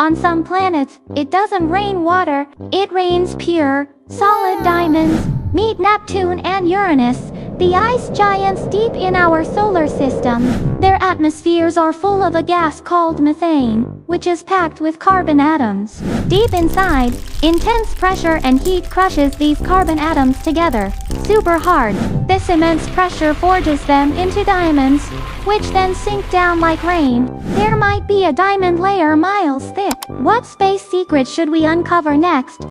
On some planets, it doesn't rain water, it rains pure, solid diamonds. Meet Neptune and Uranus, the ice giants deep in our solar system. Their atmospheres are full of a gas called methane, which is packed with carbon atoms. Deep inside, intense pressure and heat crushes these carbon atoms together, super hard. This immense pressure forges them into diamonds, which then sink down like rain. There might be a diamond layer miles thick. What space secret should we uncover next?